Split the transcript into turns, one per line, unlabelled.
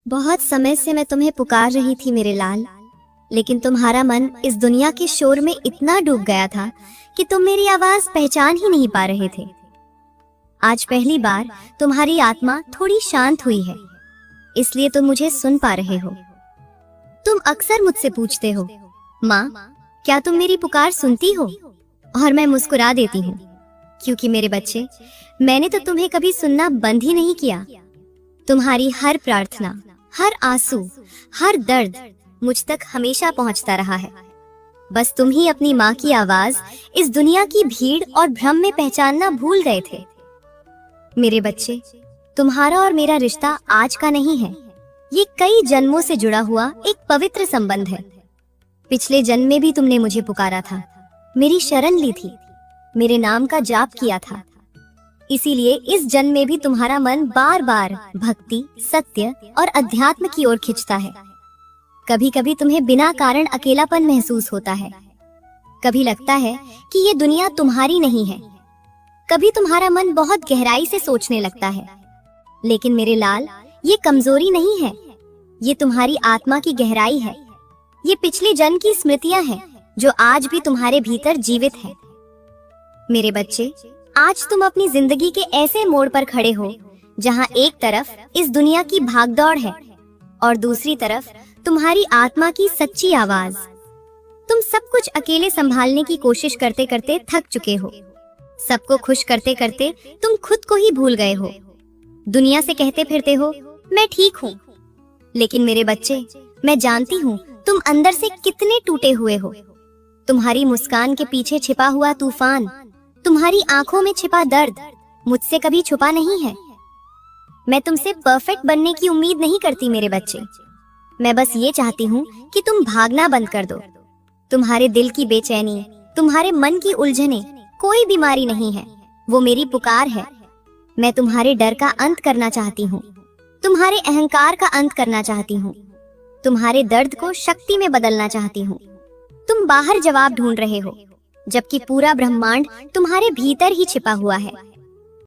बहुत समय से मैं तुम्हें पुकार रही थी मेरे लाल, लेकिन तुम्हारा मन इस दुनिया के शोर में इतना डूब गया था कि तुम मेरी आवाज पहचान ही नहीं पा रहे थे। आज पहली बार तुम्हारी आत्मा थोड़ी शांत हुई है, इसलिए तुम मुझे सुन पा रहे हो। तुम अक्सर मुझसे पूछते हो, माँ क्या तुम मेरी पुकार सुनती हो? और मैं मुस्कुरा देती हूँ, क्योंकि मेरे बच्चे, मैंने तो तुम्हें कभी सुनना बंद ही नहीं किया। तुम्हारी हर प्रार्थना, हर आंसू, हर दर्द मुझ तक हमेशा पहुंचता रहा है। बस तुम ही अपनी माँ की आवाज इस दुनिया की भीड़ और भ्रम में पहचानना भूल गए थे। मेरे बच्चे, तुम्हारा और मेरा रिश्ता आज का नहीं है, ये कई जन्मों से जुड़ा हुआ एक पवित्र संबंध है। पिछले जन्म में भी तुमने मुझे पुकारा था, मेरी शरण ली थी, मेरे नाम का जाप किया था। इसीलिए इस जन्म में भी तुम्हारा मन बार बार भक्ति, सत्य और अध्यात्म की ओर खिंचता है। कभी कभी तुम्हें बिना कारण अकेलापन महसूस होता है। कभी लगता है कि ये दुनिया तुम्हारी नहीं है। कभी तुम्हारा मन बहुत गहराई से सोचने लगता है। लेकिन मेरे लाल, ये कमजोरी नहीं है, ये तुम्हारी आत्मा की गहराई है। ये पिछले जन्म की स्मृतियां हैं जो आज भी तुम्हारे भीतर जीवित है। मेरे बच्चे, आज तुम अपनी जिंदगी के ऐसे मोड़ पर खड़े हो जहां एक तरफ इस दुनिया की भागदौड़ है और दूसरी तरफ तुम्हारी आत्मा की सच्ची आवाज। तुम सब कुछ अकेले संभालने की कोशिश करते करते थक चुके हो। सबको खुश करते करते तुम खुद को ही भूल गए हो। दुनिया से कहते फिरते हो, मैं ठीक हूँ। लेकिन मेरे बच्चे, मैं जानती हूँ तुम अंदर से कितने टूटे हुए हो। तुम्हारी मुस्कान के पीछे छिपा हुआ तूफान, तुम्हारी आंखों में छिपा दर्द मुझसे कभी छुपा नहीं है। मैं तुमसे परफेक्ट बनने की उम्मीद नहीं करती मेरे बच्चे। मैं बस ये चाहती हूँ कि तुम भागना बंद कर दो। तुम्हारे दिल की बेचैनी, तुम्हारे मन की उलझने कोई बीमारी नहीं है, वो मेरी पुकार है। मैं तुम्हारे डर का अंत करना चाहती हूँ, तुम्हारे अहंकार का अंत करना चाहती हूँ, तुम्हारे दर्द को शक्ति में बदलना चाहती हूँ। तुम बाहर जवाब ढूंढ रहे हो, जबकि पूरा ब्रह्मांड तुम्हारे भीतर ही छिपा हुआ है।